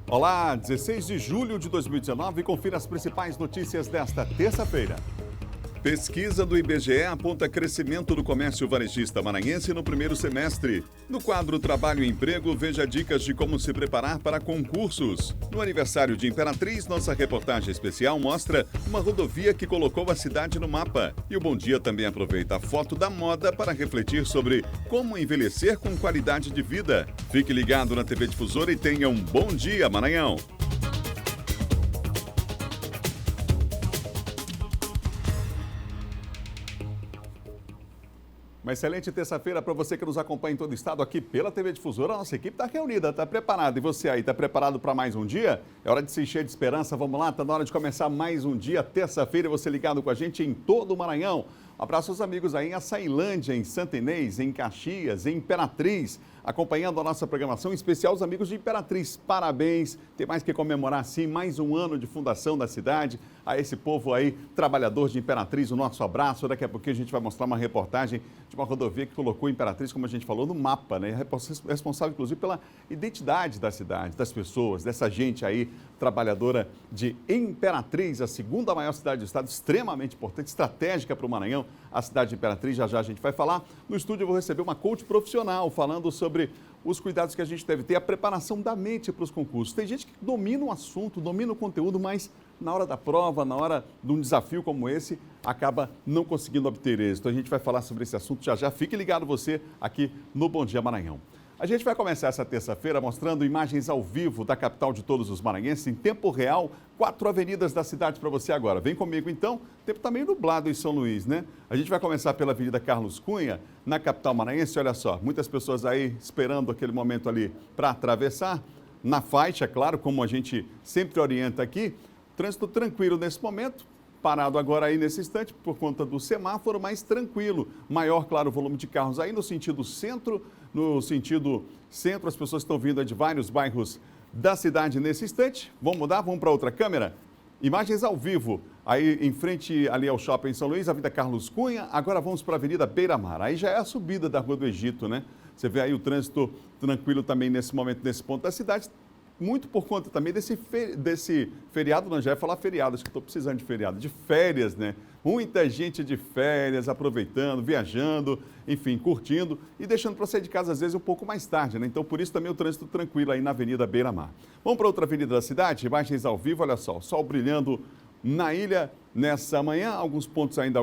Olá, 16 de julho de 2019, confira as principais notícias desta terça-feira. Pesquisa do IBGE aponta crescimento do comércio varejista maranhense no primeiro semestre. No quadro Trabalho e Emprego, veja dicas de como se preparar para concursos. No aniversário de Imperatriz, nossa reportagem especial mostra uma rodovia que colocou a cidade no mapa. E o Bom Dia também aproveita a foto da moda para refletir sobre como envelhecer com qualidade de vida. Fique ligado na TV Difusora e tenha um bom dia, Maranhão! Uma excelente terça-feira para você que nos acompanha em todo o estado aqui pela TV Difusora. A nossa equipe está reunida, está preparada. E você aí, está preparado para mais um dia? É hora de se encher de esperança. Vamos lá, está na hora de começar mais um dia, terça-feira. Você ligado com a gente em todo o Maranhão. Um abraço aos amigos aí em Açailândia, em Santa Inês, em Caxias, em Imperatriz, acompanhando a nossa programação, em especial os amigos de Imperatriz. Parabéns, tem mais que comemorar sim, mais um ano de fundação da cidade. A esse povo aí, trabalhador de Imperatriz, o nosso abraço. Daqui a pouquinho a gente vai mostrar uma reportagem de uma rodovia que colocou Imperatriz, como a gente falou, no mapa, né? Responsável, inclusive, pela identidade da cidade, das pessoas, dessa gente aí, trabalhadora de Imperatriz, a segunda maior cidade do estado, extremamente importante, estratégica para o Maranhão, a cidade de Imperatriz. Já já a gente vai falar. No estúdio eu vou receber uma coach profissional falando sobre os cuidados que a gente deve ter, a preparação da mente para os concursos. Tem gente que domina o assunto, domina o conteúdo, mas na hora da prova, na hora de um desafio como esse, acaba não conseguindo obter êxito. A gente vai falar sobre esse assunto já já. Fique ligado você aqui no Bom Dia Maranhão. A gente vai começar essa terça-feira mostrando imagens ao vivo da capital de todos os maranhenses, em tempo real, 4 avenidas da cidade para você agora. Vem comigo então, tempo tá meio nublado em São Luís, né? A gente vai começar pela Avenida Carlos Cunha, na capital maranhense. Olha só, muitas pessoas aí esperando aquele momento ali para atravessar, na faixa, claro, como a gente sempre orienta aqui. Trânsito tranquilo nesse momento. Parado agora aí nesse instante por conta do semáforo, mais tranquilo. Maior, claro, volume de carros aí no sentido centro. No sentido centro, as pessoas estão vindo de vários bairros da cidade nesse instante. Vamos mudar? Vamos para outra câmera? Imagens ao vivo, aí em frente ali ao Shopping São Luís, Avenida Carlos Cunha. Agora vamos para a Avenida Beira Mar. Aí já é a subida da Rua do Egito, né? Você vê aí o trânsito tranquilo também nesse momento, nesse ponto da cidade. Muito por conta também desse feriado, não já ia falar feriado, acho que estou precisando de feriado, de férias, né? Muita gente de férias, aproveitando, viajando, enfim, curtindo e deixando para sair de casa às vezes um pouco mais tarde, né? Então, por isso também o trânsito tranquilo aí na Avenida Beira Mar. Vamos para outra avenida da cidade, imagens ao vivo, olha só, o sol brilhando na ilha nessa manhã, alguns pontos ainda,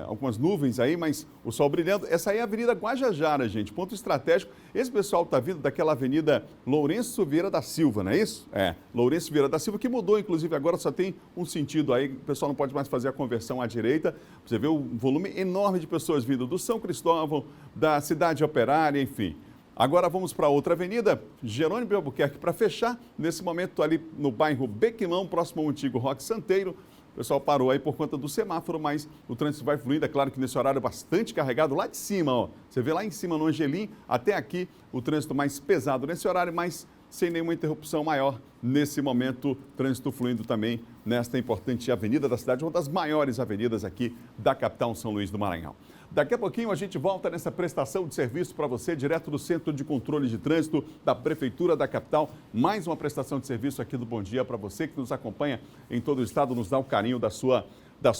algumas nuvens aí, mas o sol brilhando. Essa aí é a Avenida Guajajara, gente, ponto estratégico. Esse pessoal está vindo daquela Avenida Lourenço Vieira da Silva, não é isso? É, Lourenço Vieira da Silva, que mudou, inclusive, agora só tem um sentido aí, o pessoal não pode mais fazer a conversão à direita. Você vê o volume enorme de pessoas vindo do São Cristóvão, da Cidade Operária, enfim. Agora vamos para outra avenida, Jerônimo de Albuquerque, para fechar. Nesse momento ali no bairro Bequimão, próximo ao antigo Roque Santeiro. O pessoal parou aí por conta do semáforo, mas o trânsito vai fluindo. É claro que nesse horário bastante carregado lá de cima, ó. Você vê lá em cima no Angelim, até aqui o trânsito mais pesado nesse horário, mas sem nenhuma interrupção maior. Nesse momento, trânsito fluindo também nesta importante avenida da cidade, uma das maiores avenidas aqui da capital São Luís do Maranhão. Daqui a pouquinho a gente volta nessa prestação de serviço para você, direto do Centro de Controle de Trânsito da Prefeitura da Capital. Mais uma prestação de serviço aqui do Bom Dia para você que nos acompanha em todo o estado, nos dá o carinho da sua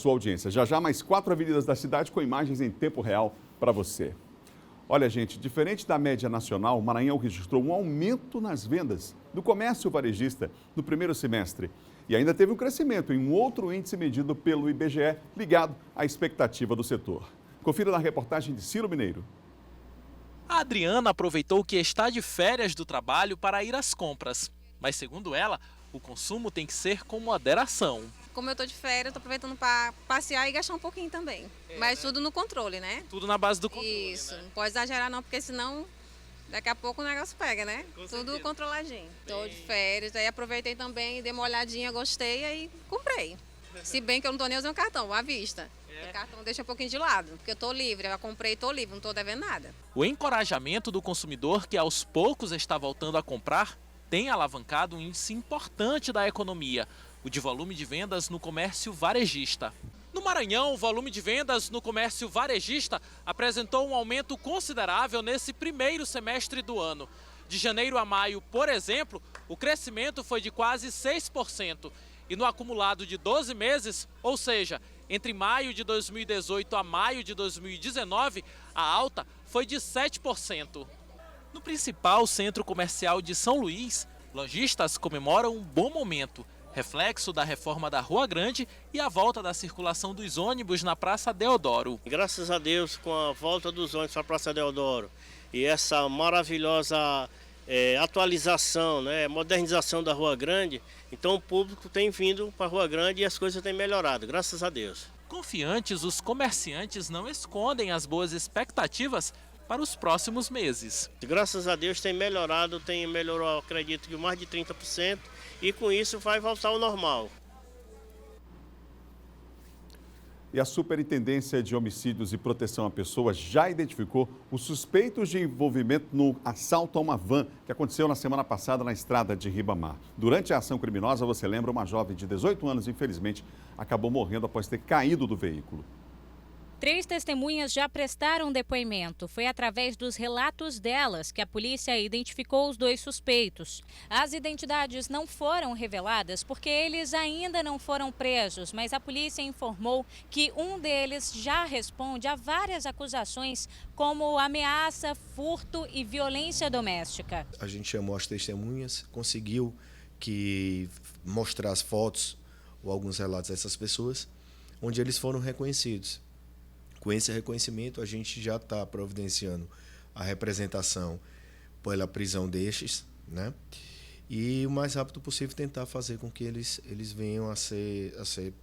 audiência. Já já mais 4 avenidas da cidade com imagens em tempo real para você. Olha, gente, diferente da média nacional, o Maranhão registrou um aumento nas vendas do comércio varejista no primeiro semestre. E ainda teve um crescimento em um outro índice medido pelo IBGE ligado à expectativa do setor. Confira na reportagem de Ciro Mineiro. A Adriana aproveitou que está de férias do trabalho para ir às compras. Mas, segundo ela, o consumo tem que ser com moderação. Como eu estou de férias, estou aproveitando para passear e gastar um pouquinho também. Mas tudo no controle, né? Tudo na base do controle, Isso, né? não pode exagerar não, porque senão daqui a pouco o negócio pega, né? Tudo controladinho. Estou de férias, aí aproveitei também, dei uma olhadinha, gostei, aí comprei. Se bem que eu não estou nem usando cartão, à vista. O cartão deixa um pouquinho de lado, porque eu estou livre, eu comprei e estou livre, não estou devendo nada. O encorajamento do consumidor, que aos poucos está voltando a comprar, tem alavancado um índice importante da economia, o de volume de vendas no comércio varejista. No Maranhão, o volume de vendas no comércio varejista apresentou um aumento considerável nesse primeiro semestre do ano. De janeiro a maio, por exemplo, o crescimento foi de quase 6%. E no acumulado de 12 meses, ou seja, entre maio de 2018 a maio de 2019, a alta foi de 7%. No principal centro comercial de São Luís, lojistas comemoram um bom momento, reflexo da reforma da Rua Grande e a volta da circulação dos ônibus na Praça Deodoro. Graças a Deus, com a volta dos ônibus para a Praça Deodoro e essa maravilhosa atualização, né, modernização da Rua Grande, então o público tem vindo para a Rua Grande e as coisas têm melhorado, graças a Deus. Confiantes, os comerciantes não escondem as boas expectativas para os próximos meses. Graças a Deus melhorou, acredito que mais de 30%, e com isso vai voltar ao normal. E a Superintendência de Homicídios e Proteção à Pessoa já identificou os suspeitos de envolvimento no assalto a uma van que aconteceu na semana passada na estrada de Ribamar. Durante a ação criminosa, você lembra, uma jovem de 18 anos, infelizmente, acabou morrendo após ter caído do veículo. 3 testemunhas já prestaram depoimento. Foi através dos relatos delas que a polícia identificou os 2 suspeitos. As identidades não foram reveladas porque eles ainda não foram presos, mas a polícia informou que um deles já responde a várias acusações como ameaça, furto e violência doméstica. A gente chamou as testemunhas, conseguiu mostrar as fotos ou alguns relatos dessas pessoas, onde eles foram reconhecidos. Com esse reconhecimento, a gente já está providenciando a representação pela prisão destes, né? E o mais rápido possível tentar fazer com que eles venham a ser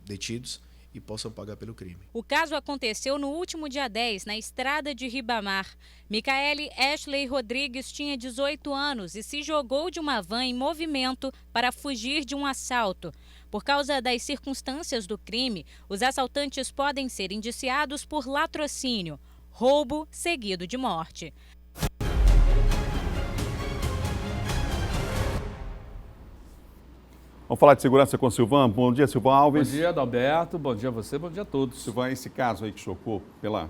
detidos e possam pagar pelo crime. O caso aconteceu no último dia 10, na estrada de Ribamar. Micaele Ashley Rodrigues tinha 18 anos e se jogou de uma van em movimento para fugir de um assalto. Por causa das circunstâncias do crime, os assaltantes podem ser indiciados por latrocínio, roubo seguido de morte. Vamos falar de segurança com o Silvan. Bom dia, Silvan Alves. Bom dia, Adalberto. Bom dia a você, bom dia a todos. Silvan, esse caso aí que chocou pela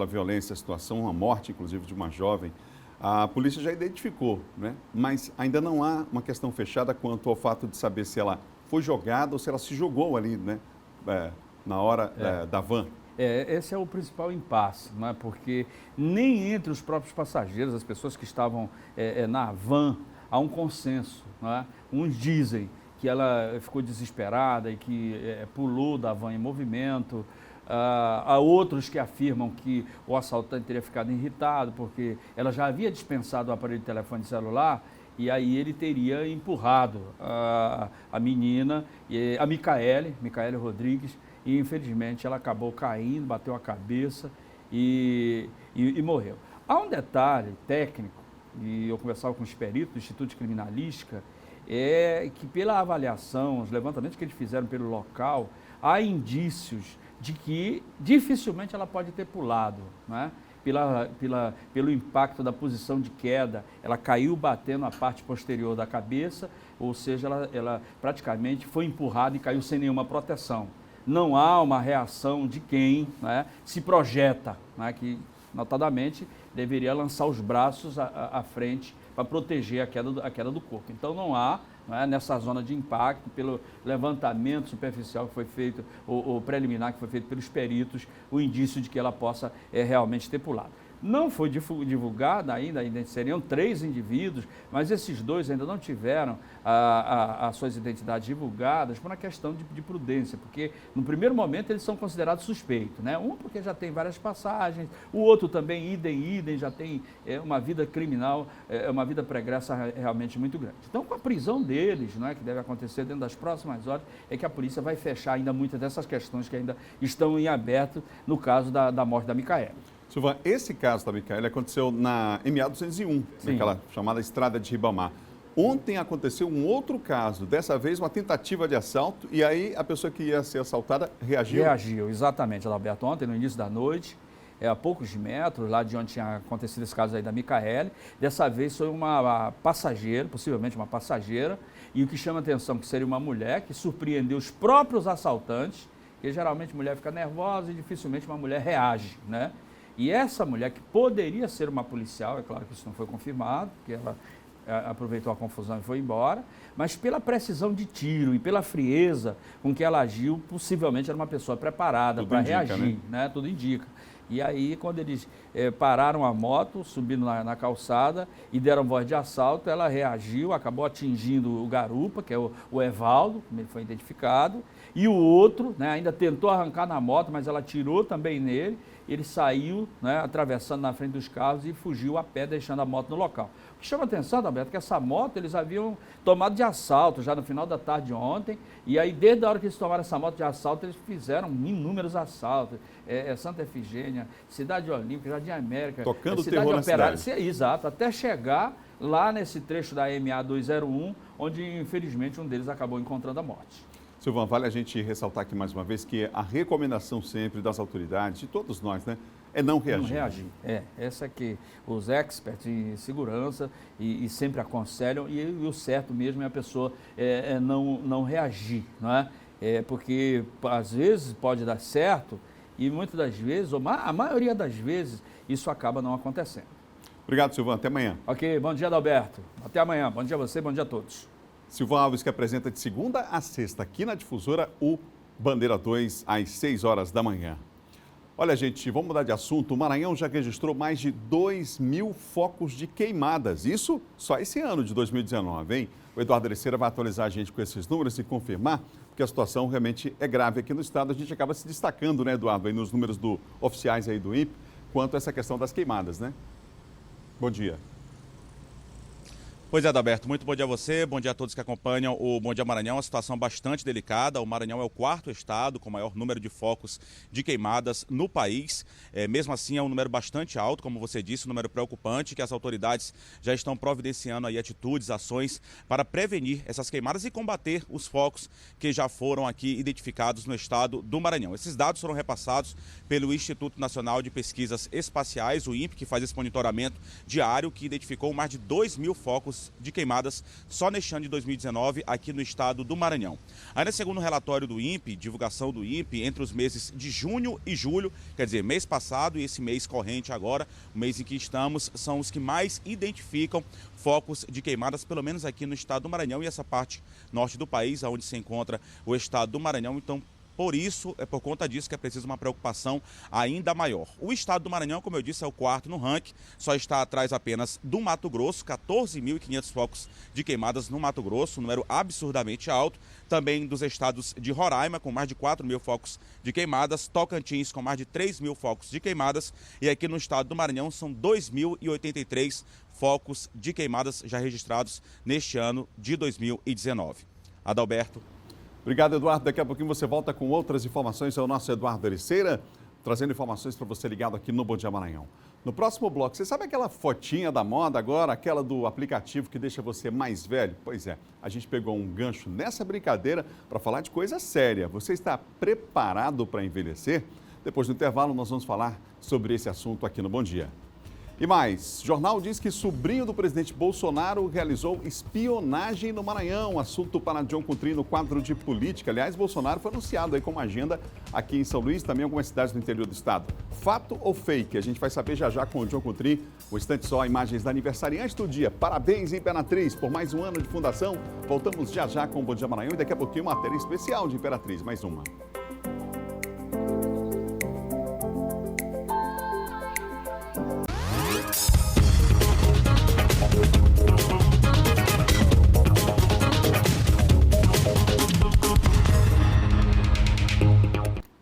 violência, a situação, uma morte, inclusive, de uma jovem, a polícia já identificou, né? Mas ainda não há uma questão fechada quanto ao fato de saber se ela foi jogada ou se ela se jogou ali, né? Na hora da van. Esse é o principal impasse, não é? Porque nem entre os próprios passageiros, as pessoas que estavam na van, há um consenso, não é? Uns dizem que ela ficou desesperada e que pulou da van em movimento. Há outros que afirmam que o assaltante teria ficado irritado porque ela já havia dispensado o aparelho de telefone celular e aí ele teria empurrado a menina, a Micaele Rodrigues, e infelizmente ela acabou caindo, bateu a cabeça e morreu. Há um detalhe técnico, e eu conversava com os peritos do Instituto de Criminalística, que pela avaliação, os levantamentos que eles fizeram pelo local, há indícios de que dificilmente ela pode ter pulado, né? Pelo impacto da posição de queda, ela caiu batendo a parte posterior da cabeça, ou seja, ela praticamente foi empurrada e caiu sem nenhuma proteção. Não há uma reação de quem, né, se projeta, né, que notadamente deveria lançar os braços à frente para proteger a queda do corpo. Então não há, nessa zona de impacto, pelo levantamento superficial que foi feito, o preliminar que foi feito pelos peritos, o indício de que ela possa realmente ter pulado. Não foi divulgada ainda seriam 3 indivíduos, mas esses 2 ainda não tiveram as suas identidades divulgadas por uma questão de prudência, porque no primeiro momento eles são considerados suspeitos, né? Um porque já tem várias passagens, o outro também, idem, já tem uma vida criminal, uma vida pregressa realmente muito grande. Então, com a prisão deles, né, que deve acontecer dentro das próximas horas, é que a polícia vai fechar ainda muitas dessas questões que ainda estão em aberto no caso da morte da Micaele. Silvan, esse caso da Micaele aconteceu na MA 201, naquela chamada Estrada de Ribamar. Ontem aconteceu um outro caso, dessa vez uma tentativa de assalto, e aí a pessoa que ia ser assaltada reagiu? Reagiu, exatamente, Adalberto. Ontem, no início da noite, a poucos metros lá de onde tinha acontecido esse caso aí da Micaele, dessa vez foi uma passageira, possivelmente uma passageira, e o que chama a atenção que seria uma mulher que surpreendeu os próprios assaltantes, porque geralmente a mulher fica nervosa e dificilmente uma mulher reage, né? E essa mulher, que poderia ser uma policial, é claro que isso não foi confirmado, porque ela aproveitou a confusão e foi embora, mas pela precisão de tiro e pela frieza com que ela agiu, possivelmente era uma pessoa preparada para reagir, né? Tudo indica. E aí, quando eles pararam a moto, subindo na calçada e deram voz de assalto, ela reagiu, acabou atingindo o garupa, que é o Evaldo, como ele foi identificado, e o outro, né, ainda tentou arrancar na moto, mas ela atirou também nele. Ele saiu, né, atravessando na frente dos carros e fugiu a pé, deixando a moto no local. O que chama atenção, Alberto, é que essa moto eles haviam tomado de assalto já no final da tarde de ontem, e aí desde a hora que eles tomaram essa moto de assalto, eles fizeram inúmeros assaltos. Santa Efigênia, Cidade Olímpica, Jardim América, tocando Cidade terror Operária, na cidade. Exato, até chegar lá nesse trecho da MA 201, onde infelizmente um deles acabou encontrando a morte. Silvan, vale a gente ressaltar aqui mais uma vez que a recomendação sempre das autoridades, de todos nós, né, é não reagir. Não reagir. Essa é que os experts em segurança e sempre aconselham, e o certo mesmo é a pessoa não reagir, não é? Porque às vezes pode dar certo e muitas das vezes, ou a maioria das vezes, isso acaba não acontecendo. Obrigado, Silvan. Até amanhã. Ok, bom dia, Adalberto. Até amanhã. Bom dia a você, bom dia a todos. Silvan Alves, que apresenta de segunda a sexta aqui na Difusora o Bandeira 2, às 6 horas da manhã. Olha, gente, vamos mudar de assunto. O Maranhão já registrou mais de 2.000 focos de queimadas. Isso só esse ano de 2019, hein? O Eduardo Ericeira vai atualizar a gente com esses números e confirmar, porque a situação realmente é grave aqui no estado. A gente acaba se destacando, né, Eduardo, aí nos números oficiais aí do INPE, quanto a essa questão das queimadas, né? Bom dia. Pois é, Adalberto, muito bom dia a você, bom dia a todos que acompanham o Bom Dia Maranhão. Uma situação bastante delicada. O Maranhão é o quarto estado com maior número de focos de queimadas no país. Mesmo assim, é um número bastante alto, como você disse, um número preocupante, que as autoridades já estão providenciando aí atitudes, ações para prevenir essas queimadas e combater os focos que já foram aqui identificados no estado do Maranhão. Esses dados foram repassados pelo Instituto Nacional de Pesquisas Espaciais, o INPE, que faz esse monitoramento diário, que identificou mais de 2.000 focos de queimadas só neste ano de 2019 aqui no estado do Maranhão. Ainda segundo o relatório do INPE, divulgação do INPE, entre os meses de junho e julho, quer dizer, mês passado e esse mês corrente agora, o mês em que estamos, são os que mais identificam focos de queimadas, pelo menos aqui no estado do Maranhão e essa parte norte do país, onde se encontra o estado do Maranhão. Então, por isso, é por conta disso que é preciso uma preocupação ainda maior. O estado do Maranhão, como eu disse, é o quarto no ranking, só está atrás apenas do Mato Grosso, 14.500 focos de queimadas no Mato Grosso, um número absurdamente alto. Também dos estados de Roraima, com mais de 4.000 focos de queimadas, Tocantins, com mais de 3.000 focos de queimadas, e aqui no estado do Maranhão são 2.083 focos de queimadas já registrados neste ano de 2019. Adalberto. Obrigado, Eduardo. Daqui a pouquinho você volta com outras informações. É o nosso Eduardo Ericeira, trazendo informações para você ligado aqui no Bom Dia Maranhão. No próximo bloco, você sabe aquela fotinha da moda agora, aquela do aplicativo que deixa você mais velho? Pois é, a gente pegou um gancho nessa brincadeira para falar de coisa séria. Você está preparado para envelhecer? Depois do intervalo, nós vamos falar sobre esse assunto aqui no Bom Dia. E mais, jornal diz que sobrinho do presidente Bolsonaro realizou espionagem no Maranhão. Assunto para John Coutrin no quadro de política. Aliás, Bolsonaro foi anunciado aí como agenda aqui em São Luís, também em algumas cidades do interior do estado. Fato ou fake? A gente vai saber já já com o John Coutrin. O instante só, imagens da aniversariante do dia. Parabéns, Imperatriz, por mais um ano de fundação. Voltamos já já com o Bom Dia Maranhão e daqui a pouquinho matéria especial de Imperatriz, mais uma.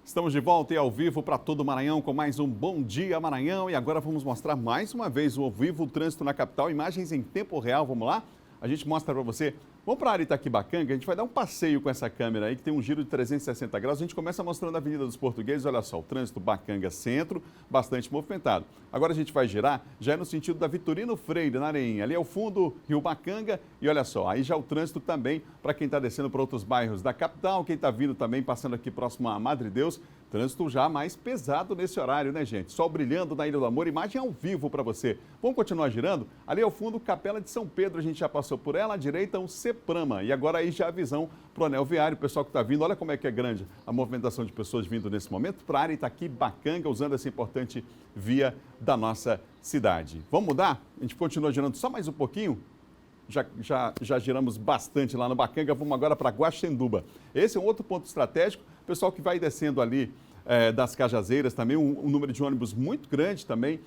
Estamos de volta e ao vivo para todo o Maranhão com mais um Bom Dia Maranhão. E agora vamos mostrar mais uma vez o ao vivo, o trânsito na capital, imagens em tempo real. Vamos lá? A gente mostra para você. Vamos para a área Itaquibacanga, a gente vai dar um passeio com essa câmera aí, que tem um giro de 360 graus. A gente começa mostrando a Avenida dos Portugueses, olha só, o trânsito Bacanga Centro, bastante movimentado. Agora a gente vai girar, já é no sentido da Vitorino Freire, na Areinha. Ali é o fundo, Rio Bacanga, e olha só, aí já o trânsito também para quem está descendo para outros bairros da capital, quem está vindo também, passando aqui próximo a Madre Deus, Trânsito já mais pesado nesse horário, né, gente? Sol brilhando na Ilha do Amor, imagem ao vivo para você. Vamos continuar girando? Ali ao fundo, Capela de São Pedro, a gente já passou por ela, à direita, o Ceprama. E agora aí já a visão para o anel viário, o pessoal que está vindo. Olha como é que é grande a movimentação de pessoas vindo nesse momento para a área Itaquibacanga, usando essa importante via da nossa cidade. Vamos mudar? A gente continua girando só mais um pouquinho? Já giramos bastante lá no Bacanga, vamos agora para Guaxenduba. Esse é um outro ponto estratégico, pessoal que vai descendo ali das Cajazeiras também, um número de ônibus muito grande também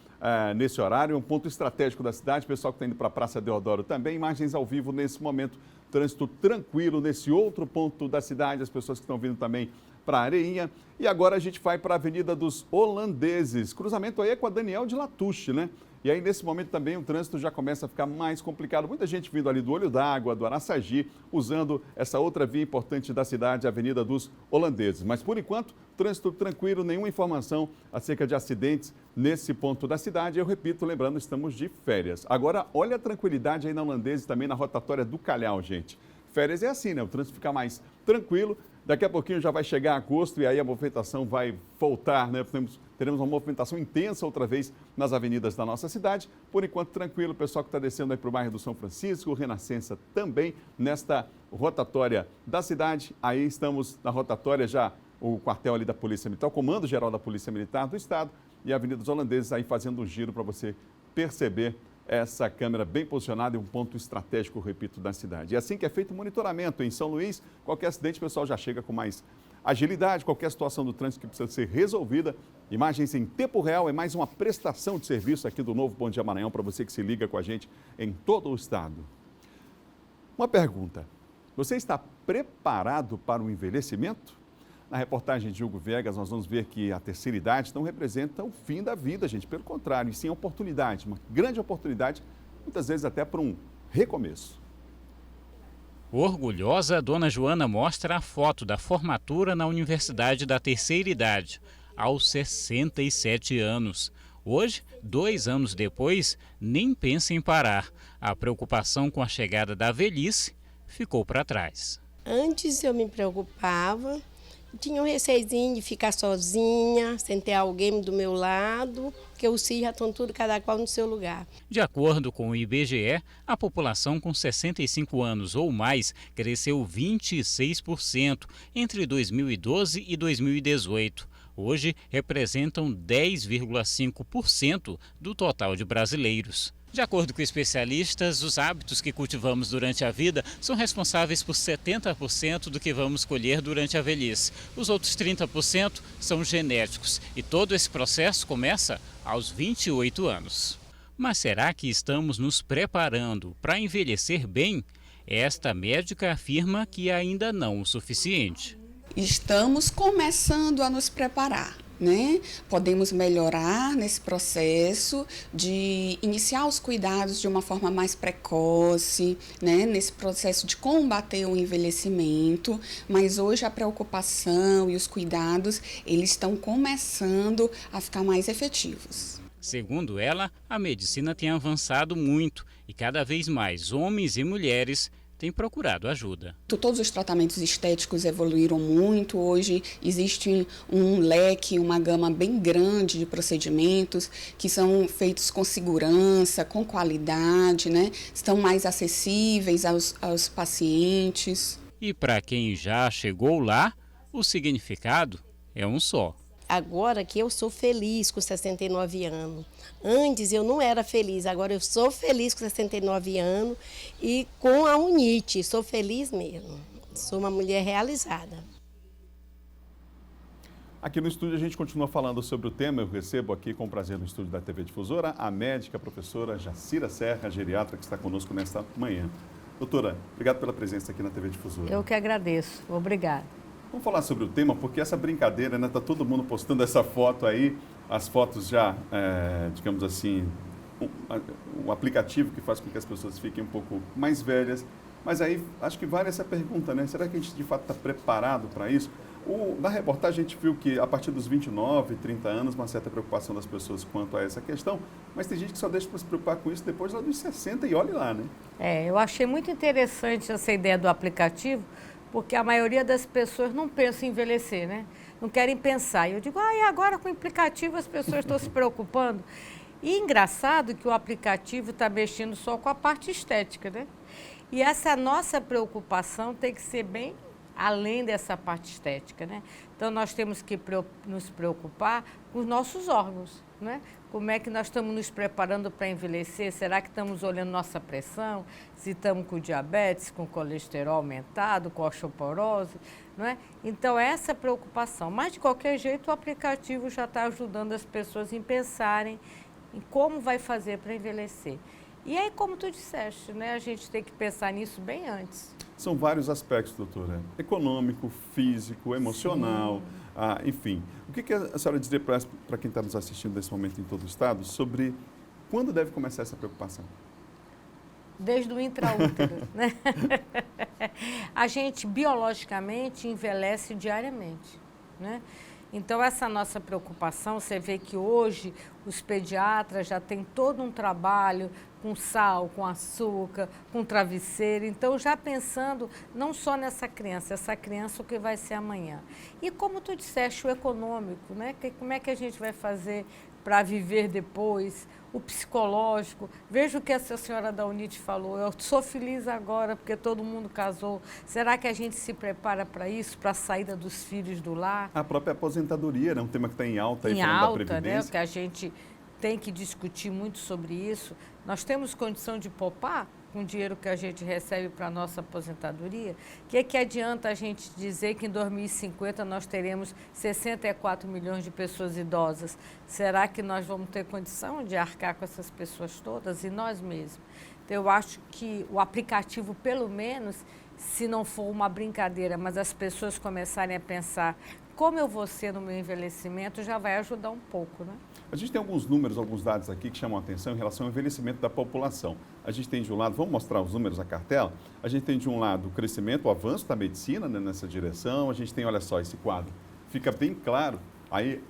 nesse horário, um ponto estratégico da cidade, pessoal que está indo para a Praça Deodoro também, imagens ao vivo nesse momento, trânsito tranquilo nesse outro ponto da cidade, as pessoas que estão vindo também para a Areinha. E agora a gente vai para a Avenida dos Holandeses, cruzamento aí é com a Daniel de Latouche, né? E aí, nesse momento, também o trânsito já começa a ficar mais complicado. Muita gente vindo ali do Olho d'Água, do Araçagi, usando essa outra via importante da cidade, a Avenida dos Holandeses. Mas, por enquanto, trânsito tranquilo, nenhuma informação acerca de acidentes nesse ponto da cidade. Eu repito, lembrando, estamos de férias. Agora, olha a tranquilidade aí na Holandeses, também na rotatória do Calhau, gente. Férias é assim, né? O trânsito fica mais tranquilo. Daqui a pouquinho já vai chegar agosto e aí a movimentação vai voltar, né? Teremos uma movimentação intensa outra vez nas avenidas da nossa cidade. Por enquanto, tranquilo, o pessoal que está descendo aí para o bairro do São Francisco, Renascença também, nesta rotatória da cidade. Aí estamos na rotatória já, o quartel ali da Polícia Militar, o Comando Geral da Polícia Militar do Estado e a Avenida dos Holandeses aí fazendo um giro para você perceber essa câmera bem posicionada em um ponto estratégico, repito, da cidade. E assim que é feito o monitoramento em São Luís, qualquer acidente o pessoal já chega com mais agilidade, qualquer situação do trânsito que precisa ser resolvida. Imagens em tempo real é mais uma prestação de serviço aqui do Novo Bom Dia Maranhão para você que se liga com a gente em todo o estado. Uma pergunta, você está preparado para o envelhecimento? Na reportagem de Hugo Viegas, nós vamos ver que a terceira idade não representa o fim da vida, gente. Pelo contrário, e sim a oportunidade, uma grande oportunidade, muitas vezes até para um recomeço. Orgulhosa, Dona Joana mostra a foto da formatura na Universidade da Terceira Idade, aos 67 anos. Hoje, 2 anos depois, nem pensa em parar. A preocupação com a chegada da velhice ficou para trás. Antes eu me preocupava, tinha um receizinho de ficar sozinha, sem ter alguém do meu lado, porque os filhos já estão tudo, cada qual no seu lugar. De acordo com o IBGE, a população com 65 anos ou mais cresceu 26% entre 2012 e 2018. Hoje, representam 10,5% do total de brasileiros. De acordo com especialistas, os hábitos que cultivamos durante a vida são responsáveis por 70% do que vamos colher durante a velhice. Os outros 30% são genéticos e todo esse processo começa aos 28 anos. Mas será que estamos nos preparando para envelhecer bem? Esta médica afirma que ainda não o suficiente. Estamos começando a nos preparar. Podemos melhorar nesse processo de iniciar os cuidados de uma forma mais precoce, nesse processo de combater o envelhecimento, mas hoje a preocupação e os cuidados, eles estão começando a ficar mais efetivos. Segundo ela, a medicina tem avançado muito e cada vez mais homens e mulheres têm procurado ajuda. Todos os tratamentos estéticos evoluíram muito. Hoje existe um leque, uma gama bem grande de procedimentos que são feitos com segurança, com qualidade, estão mais acessíveis aos pacientes. E para quem já chegou lá, o significado é um só. Agora que eu sou feliz com 69 anos. Antes eu não era feliz, agora eu sou feliz com 69 anos e com a UNIT, sou feliz mesmo. Sou uma mulher realizada. Aqui no estúdio a gente continua falando sobre o tema. Eu recebo aqui com prazer no estúdio da TV Difusora a médica, a professora Jacira Serra, geriatra, que está conosco nesta manhã. Doutora, obrigado pela presença aqui na TV Difusora. Eu que agradeço, obrigada. Vamos falar sobre o tema, porque essa brincadeira, tá todo mundo postando essa foto aí, as fotos já, digamos assim, o aplicativo que faz com que as pessoas fiquem um pouco mais velhas. Mas aí, acho que vale essa pergunta, Será que a gente, de fato, está preparado para isso? Na reportagem, a gente viu que, a partir dos 29, 30 anos, uma certa preocupação das pessoas quanto a essa questão, mas tem gente que só deixa para se preocupar com isso depois lá dos 60 e olhe lá, Eu achei muito interessante essa ideia do aplicativo, porque a maioria das pessoas não pensa em envelhecer, não querem pensar. E eu digo, e agora com o aplicativo as pessoas estão se preocupando. E engraçado que o aplicativo está mexendo só com a parte estética, né? E essa nossa preocupação tem que ser bem além dessa parte estética, né? Então, nós temos que nos preocupar com os nossos órgãos, né? Como é que nós estamos nos preparando para envelhecer? Será que estamos olhando nossa pressão? Se estamos com diabetes, com colesterol aumentado, com osteoporose, não é? Então, essa preocupação. Mas, de qualquer jeito, o aplicativo já está ajudando as pessoas em pensarem em como vai fazer para envelhecer. E aí, como tu disseste, né, a gente tem que pensar nisso bem antes. São vários aspectos, doutora. Econômico, físico, emocional, enfim. O que a senhora diria para quem está nos assistindo nesse momento em todo o estado sobre quando deve começar essa preocupação? Desde o intraútero, né? A gente, biologicamente, envelhece diariamente, né? Então, essa nossa preocupação, você vê que hoje os pediatras já têm todo um trabalho com sal, com açúcar, com travesseiro. Então, já pensando não só nessa criança, essa criança o que vai ser amanhã. E como tu disseste, o econômico, né? Como é que a gente vai fazer para viver depois? O psicológico. Veja o que essa senhora da UNIT falou. Eu sou feliz agora porque todo mundo casou. Será que a gente se prepara para isso, para a saída dos filhos do lar? A própria aposentadoria, né? Um tema que está em alta aí, em falando alta, da Previdência. né? Que a gente tem que discutir muito sobre isso. Nós temos condição de poupar com o dinheiro que a gente recebe para a nossa aposentadoria? O que adianta a gente dizer que em 2050 nós teremos 64 milhões de pessoas idosas? Será que nós vamos ter condição de arcar com essas pessoas todas e nós mesmos? Então, eu acho que o aplicativo, pelo menos, se não for uma brincadeira, mas as pessoas começarem a pensar como eu vou ser no meu envelhecimento, já vai ajudar um pouco, né? A gente tem alguns números, alguns dados aqui que chamam a atenção em relação ao envelhecimento da população. A gente tem de um lado, vamos mostrar os números, a cartela? A gente tem de um lado o crescimento, o avanço da medicina, né, nessa direção. A gente tem, olha só, esse quadro. Fica bem claro, aí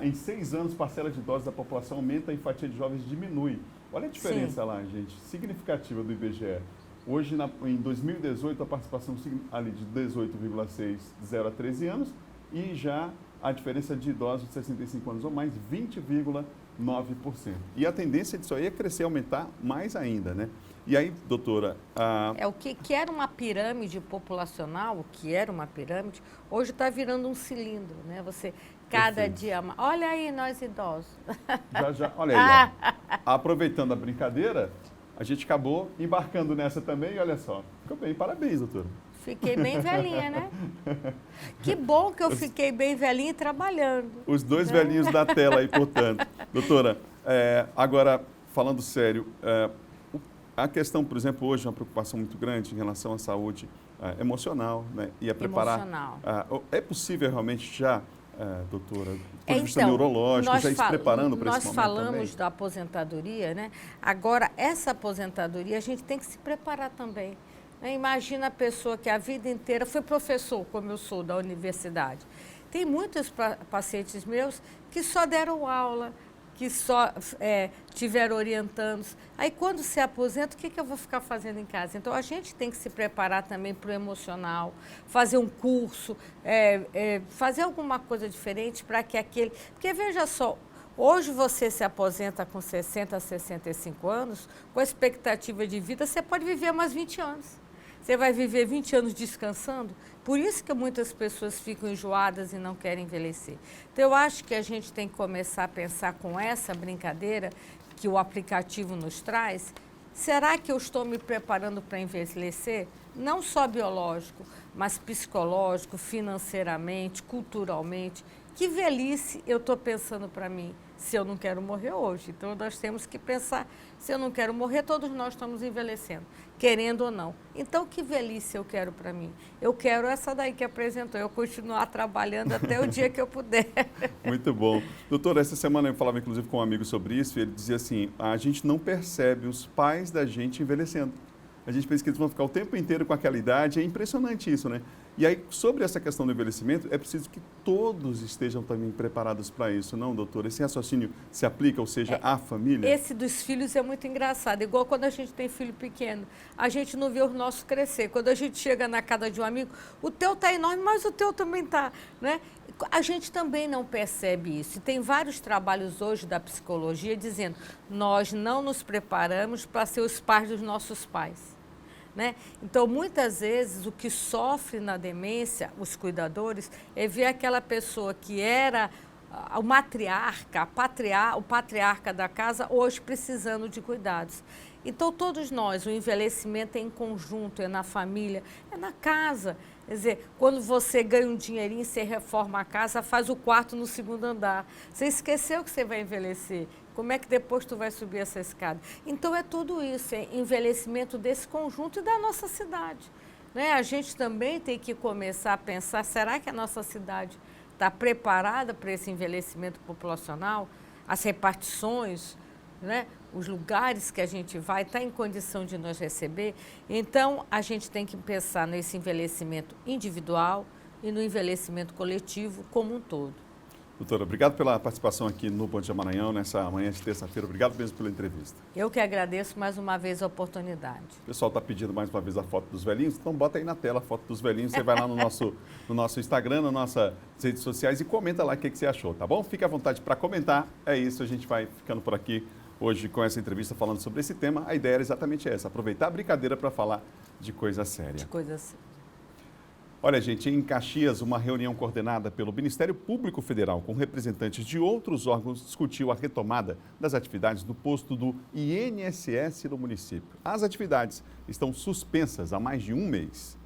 em 6 anos, parcela de idosos da população aumenta, a fatia de jovens diminui. Olha a diferença lá, gente, significativa do IBGE. Hoje, em 2018, a participação ali de 18,6 de 0 a 13 anos e já a diferença de idosos de 65 anos ou mais, 20,9%. E a tendência disso aí é crescer, aumentar mais ainda, né? E aí, doutora... O que era uma pirâmide populacional, o que era uma pirâmide, hoje está virando um cilindro, né? Você, cada dia... Olha aí, nós idosos. Olha aí, ó. Aproveitando a brincadeira, a gente acabou embarcando nessa também e olha só. Ficou bem, parabéns, doutora. Fiquei bem velhinha, né? Que bom que eu fiquei bem velhinha e trabalhando. Os dois velhinhos da tela aí, portanto. Doutora, agora, falando sério, a questão, por exemplo, hoje, uma preocupação muito grande em relação à saúde emocional, né? E a preparar... Emocional. É possível realmente já, doutora, do ponto de vista neurológico, já ir se preparando para esse momento também? Nós falamos da aposentadoria, né? Agora, essa aposentadoria, a gente tem que se preparar também. Imagina a pessoa que a vida inteira foi professor, como eu sou, da universidade. Tem muitos pacientes meus que só deram aula, que só tiveram orientando. Aí, quando se aposenta, o que eu vou ficar fazendo em casa? Então, a gente tem que se preparar também para o emocional, fazer um curso, fazer alguma coisa diferente para que aquele... Porque, veja só, hoje você se aposenta com 60 a 65 anos, com a expectativa de vida, você pode viver mais 20 anos. Você vai viver 20 anos descansando? Por isso que muitas pessoas ficam enjoadas e não querem envelhecer. Então, eu acho que a gente tem que começar a pensar com essa brincadeira que o aplicativo nos traz. Será que eu estou me preparando para envelhecer? Não só biológico, mas psicológico, financeiramente, culturalmente. Que velhice eu estou pensando para mim, se eu não quero morrer hoje? Então, nós temos que pensar, se eu não quero morrer, todos nós estamos envelhecendo, querendo ou não. Então, que velhice eu quero para mim? Eu quero essa daí que apresentou, eu continuar trabalhando até o dia que eu puder. Muito bom. Doutora, essa semana eu falava inclusive com um amigo sobre isso, e ele dizia assim, a gente não percebe os pais da gente envelhecendo. A gente pensa que eles vão ficar o tempo inteiro com aquela idade, é impressionante isso, né? E aí, sobre essa questão do envelhecimento, é preciso que todos estejam também preparados para isso, não, doutor? Esse raciocínio se aplica, ou seja, à família? Esse dos filhos é muito engraçado, igual quando a gente tem filho pequeno. A gente não vê os nossos crescer. Quando a gente chega na casa de um amigo, o teu está enorme, mas o teu também está, né? A gente também não percebe isso. E tem vários trabalhos hoje da psicologia dizendo nós não nos preparamos para ser os pais dos nossos pais. Né? Então, muitas vezes, o que sofre na demência, os cuidadores, é ver aquela pessoa que era o matriarca, o patriarca da casa, hoje precisando de cuidados. Então, todos nós, o envelhecimento é em conjunto, é na família, é na casa. Quer dizer, quando você ganha um dinheirinho, você reforma a casa, faz o quarto no segundo andar. Você esqueceu que você vai envelhecer. Como é que depois tu vai subir essa escada? Então, é tudo isso, é envelhecimento desse conjunto e da nossa cidade. Né? A gente também tem que começar a pensar, será que a nossa cidade está preparada para esse envelhecimento populacional? As repartições, né? Os lugares que a gente vai, está em condição de nos receber? Então, a gente tem que pensar nesse envelhecimento individual e no envelhecimento coletivo como um todo. Doutora, obrigado pela participação aqui no Bom Dia Maranhão, nessa manhã de terça-feira. Obrigado mesmo pela entrevista. Eu que agradeço mais uma vez a oportunidade. O pessoal está pedindo mais uma vez a foto dos velhinhos, então bota aí na tela a foto dos velhinhos. Você vai lá no nosso Instagram, nas nossas redes sociais e comenta lá o que você achou, tá bom? Fique à vontade para comentar. É isso, a gente vai ficando por aqui hoje com essa entrevista falando sobre esse tema. A ideia era exatamente essa, aproveitar a brincadeira para falar de coisa séria. De coisa séria. Olha, gente, em Caxias, uma reunião coordenada pelo Ministério Público Federal com representantes de outros órgãos discutiu a retomada das atividades do posto do INSS no município. As atividades estão suspensas há mais de um mês.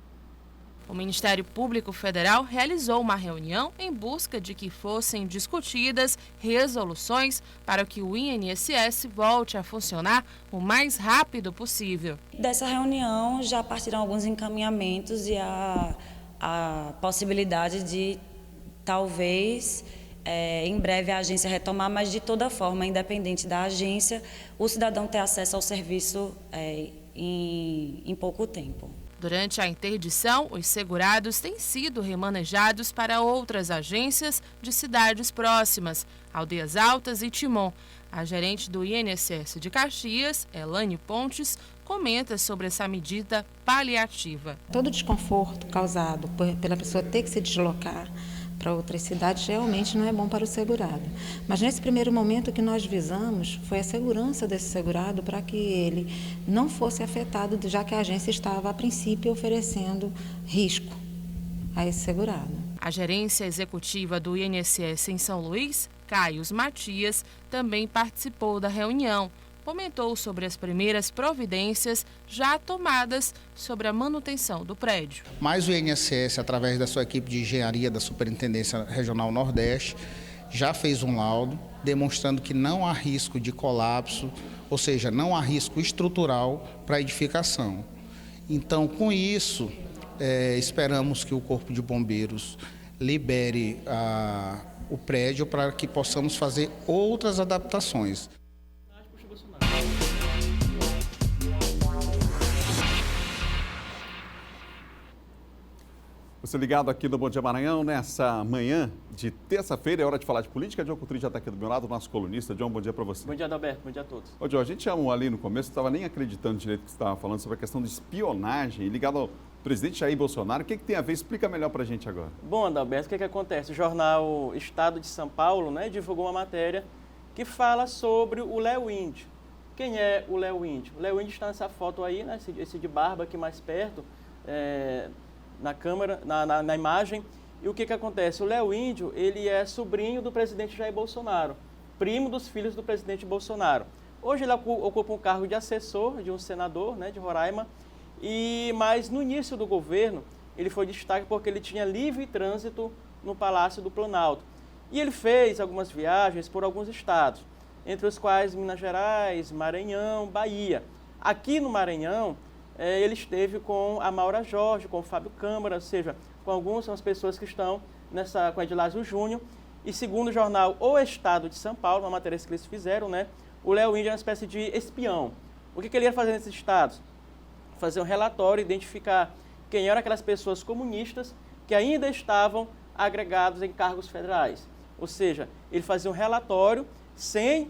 O Ministério Público Federal realizou uma reunião em busca de que fossem discutidas resoluções para que o INSS volte a funcionar o mais rápido possível. Dessa reunião já partiram alguns encaminhamentos e a possibilidade de, talvez, em breve a agência retomar, mas de toda forma, independente da agência, o cidadão ter acesso ao serviço em pouco tempo. Durante a interdição, os segurados têm sido remanejados para outras agências de cidades próximas, Aldeias Altas e Timon. A gerente do INSS de Caxias, Elane Pontes, comenta sobre essa medida paliativa. Todo desconforto causado pela pessoa ter que se deslocar para outras cidades realmente não é bom para o segurado. Mas nesse primeiro momento o que nós visamos foi a segurança desse segurado para que ele não fosse afetado, já que a agência estava a princípio oferecendo risco a esse segurado. A gerência executiva do INSS em São Luís, Caios Matias, também participou da reunião. Comentou sobre as primeiras providências já tomadas sobre a manutenção do prédio. Mas o INSS, através da sua equipe de engenharia da Superintendência Regional Nordeste, já fez um laudo demonstrando que não há risco de colapso, ou seja, não há risco estrutural para a edificação. Então, com isso, esperamos que o Corpo de Bombeiros libere o prédio para que possamos fazer outras adaptações. Você ligado aqui no Bom Dia Maranhão, nessa manhã de terça-feira, é hora de falar de política. John Coutrinho já está aqui do meu lado, nosso colunista. John, bom dia para você. Bom dia, Adalberto. Bom dia a todos. Ô, John, a gente chamou ali no começo, não estava nem acreditando direito que você estava falando sobre a questão de espionagem ligado ao presidente Jair Bolsonaro. O que tem a ver? Explica melhor para a gente agora. Bom, Adalberto, o que acontece? O jornal Estado de São Paulo, divulgou uma matéria que fala sobre o Léo Índio. Quem é o Léo Índio? O Léo Índio está nessa foto aí, esse de barba aqui mais perto, na câmera, na imagem. E o que acontece? O Léo Índio, ele é sobrinho do presidente Jair Bolsonaro, primo dos filhos do presidente Bolsonaro. Hoje ele ocupa um cargo de assessor de um senador, de Roraima, mas no início do governo ele foi destaque porque ele tinha livre trânsito no Palácio do Planalto. E ele fez algumas viagens por alguns estados, entre os quais Minas Gerais, Maranhão, Bahia. Aqui no Maranhão, ele esteve com a Maura Jorge, com o Fábio Câmara, ou seja, com algumas são as pessoas que estão com Edilásio Júnior. E segundo o jornal O Estado de São Paulo, uma matéria que eles fizeram, o Léo Índio é uma espécie de espião. O que ele ia fazer nesses estados? Fazer um relatório, identificar quem eram aquelas pessoas comunistas que ainda estavam agregados em cargos federais. Ou seja, ele fazia um relatório sem,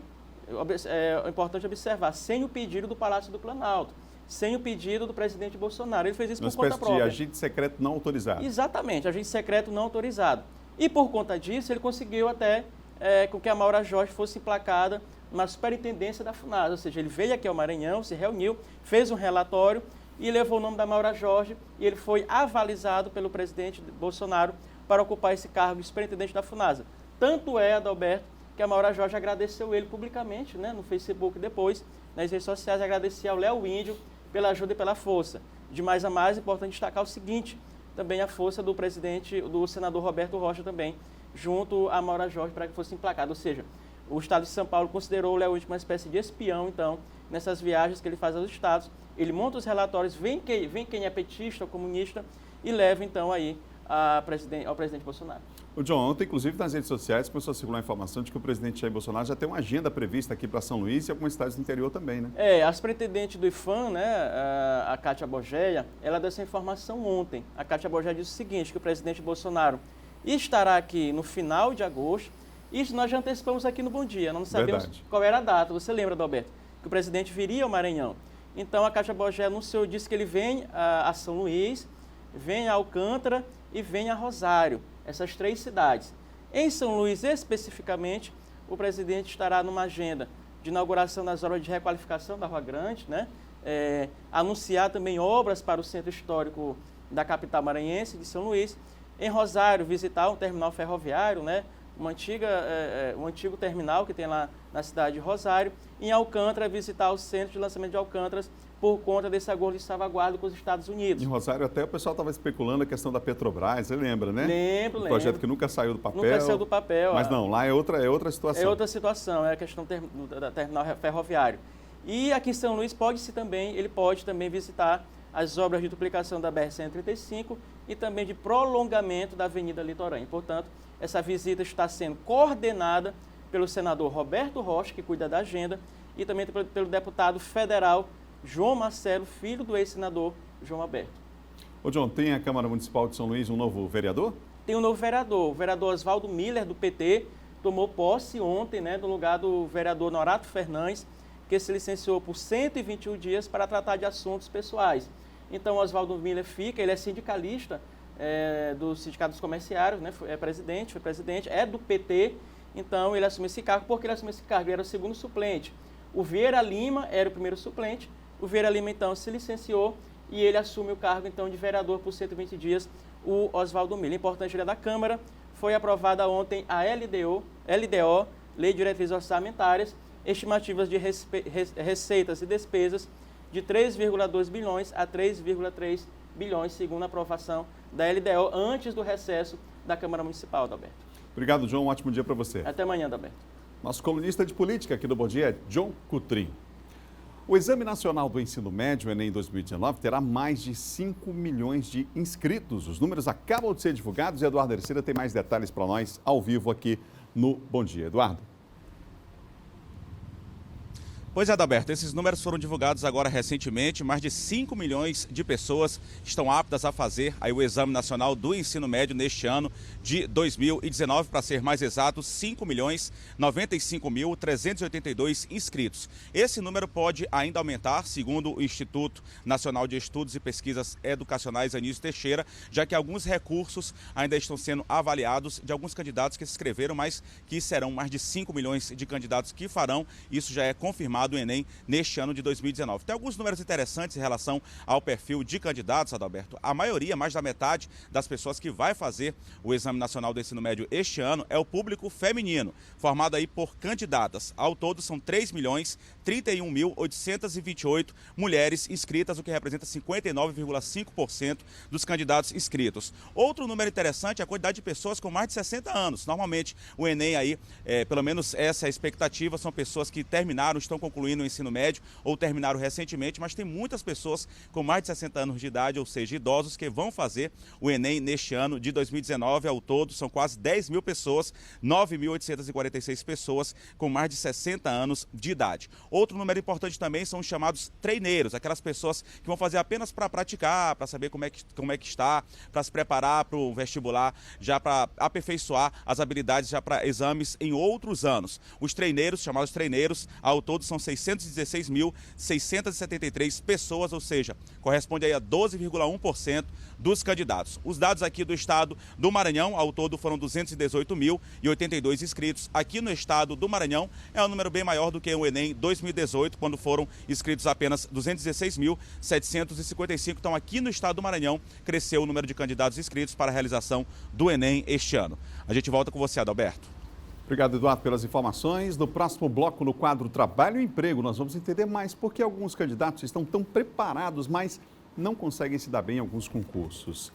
é importante observar, sem o pedido do Palácio do Planalto, sem o pedido do presidente Bolsonaro. Ele fez isso por conta própria. Uma espécie de agente secreto não autorizado. Exatamente, agente secreto não autorizado. E por conta disso, ele conseguiu até com que a Maura Jorge fosse emplacada na superintendência da FUNASA. Ou seja, ele veio aqui ao Maranhão, se reuniu, fez um relatório e levou o nome da Maura Jorge e ele foi avalizado pelo presidente Bolsonaro para ocupar esse cargo de superintendente da FUNASA. Tanto é, Adalberto, que a Maura Jorge agradeceu ele publicamente, né, no Facebook depois, nas redes sociais, agradecia ao Léo Índio pela ajuda e pela força. De mais a mais, é importante destacar o seguinte, também a força do senador Roberto Rocha também, junto à Maura Jorge para que fosse emplacado. Ou seja, o Estado de São Paulo considerou o Léo Índio uma espécie de espião, então, nessas viagens que ele faz aos estados. Ele monta os relatórios, vem quem é petista ou comunista e leva, então, aí ao presidente Bolsonaro. O John, ontem, inclusive, nas redes sociais, começou a circular a informação de que o presidente Jair Bolsonaro já tem uma agenda prevista aqui para São Luís e algumas cidades do interior também, né? A superintendente do IPHAN, né, a Kátia Bogeia, ela deu essa informação ontem. A Kátia Bogeia disse o seguinte, que o presidente Bolsonaro estará aqui no final de agosto. Isso nós já antecipamos aqui no Bom Dia, não sabemos qual era a data. Você lembra, Adalberto, que o presidente viria ao Maranhão. Então, a Kátia Bogeia anunciou, disse que ele vem a São Luís, vem a Alcântara e vem a Rosário, essas 3 cidades. Em São Luís, especificamente, o presidente estará numa agenda de inauguração das obras de requalificação da Rua Grande, né? Anunciar também obras para o centro histórico da capital maranhense, de São Luís. Em Rosário, visitar um terminal ferroviário, né? Um antigo terminal que tem lá na cidade de Rosário. Em Alcântara, visitar o centro de lançamento de Alcântaras por conta desse acordo de salvaguarda com os Estados Unidos. Em Rosário até o pessoal estava especulando a questão da Petrobras, você lembra, né? Lembro. Um projeto que nunca saiu do papel. Nunca saiu do papel. Mas não, lá é outra situação. É outra situação, é a questão da terminal ferroviário. E aqui em São Luís ele pode também visitar as obras de duplicação da BR-135 e também de prolongamento da Avenida Litorânea. Portanto, essa visita está sendo coordenada pelo senador Roberto Rocha, que cuida da agenda, e também pelo deputado federal João Marcelo, filho do ex-senador João Alberto. Ô John, tem a Câmara Municipal de São Luís um novo vereador? Tem um novo vereador. O vereador Oswaldo Miller, do PT, tomou posse ontem, né, no lugar do vereador Norato Fernandes, que se licenciou por 121 dias para tratar de assuntos pessoais. Então, Oswaldo Miller ele é sindicalista do Sindicato dos Comerciários, né, foi presidente, é do PT, então ele assumiu esse cargo. Por que ele assumiu esse cargo? Ele era o segundo suplente. O Vieira Lima era o primeiro suplente. O Vieira Lima, então, se licenciou e ele assume o cargo, então, de vereador por 120 dias, o Oswaldo Miller. Importante, ele é da Câmara. Foi aprovada ontem a LDO, Lei de Diretrizes Orçamentárias, estimativas de receitas e despesas de 3,2 bilhões a 3,3 bilhões, segundo a aprovação da LDO, antes do recesso da Câmara Municipal, Adalberto. Obrigado, John. Um ótimo dia para você. Até amanhã, Adalberto. Nosso colunista de política aqui do Bom Dia é John Coutrin. O Exame Nacional do Ensino Médio, Enem 2019, terá mais de 5 milhões de inscritos. Os números acabam de ser divulgados e Eduardo Ercília tem mais detalhes para nós ao vivo aqui no Bom Dia. Eduardo. Pois é, Adalberto, esses números foram divulgados agora recentemente. Mais de 5 milhões de pessoas estão aptas a fazer aí o Exame Nacional do Ensino Médio neste ano de 2019, para ser mais exato, 5.095.382 inscritos. Esse número pode ainda aumentar, segundo o Instituto Nacional de Estudos e Pesquisas Educacionais Anísio Teixeira, já que alguns recursos ainda estão sendo avaliados de alguns candidatos que se inscreveram, mas que serão mais de 5 milhões de candidatos que farão. Isso já é confirmado do Enem neste ano de 2019. Tem alguns números interessantes em relação ao perfil de candidatos, Adalberto. A maioria, mais da metade das pessoas que vai fazer o Exame Nacional do Ensino Médio este ano é o público feminino, formado aí por candidatas. Ao todo são 3.031.828 mulheres inscritas, o que representa 59,5% dos candidatos inscritos. Outro número interessante é a quantidade de pessoas com mais de 60 anos. Normalmente o Enem aí, pelo menos essa é a expectativa, são pessoas que terminaram, estão concluindo concluindo o ensino médio ou terminaram recentemente, mas tem muitas pessoas com mais de 60 anos de idade, ou seja, idosos, que vão fazer o Enem neste ano de 2019. Ao todo, são quase 10 mil pessoas, 9.846 pessoas com mais de 60 anos de idade. Outro número importante também são os chamados treineiros, aquelas pessoas que vão fazer apenas para praticar, para saber como é que está, para se preparar para o vestibular, já para aperfeiçoar as habilidades já para exames em outros anos. Os treineiros, chamados treineiros, ao todo são 616.673 pessoas, ou seja, corresponde aí a 12,1% dos candidatos. Os dados aqui do estado do Maranhão, ao todo foram 218.082 inscritos. Aqui no estado do Maranhão é um número bem maior do que o Enem 2018, quando foram inscritos apenas 216.755. Então, aqui no estado do Maranhão, cresceu o número de candidatos inscritos para a realização do Enem este ano. A gente volta com você, Adalberto. Obrigado, Eduardo, pelas informações. No próximo bloco, no quadro Trabalho e Emprego, nós vamos entender mais por que alguns candidatos estão tão preparados, mas não conseguem se dar bem em alguns concursos.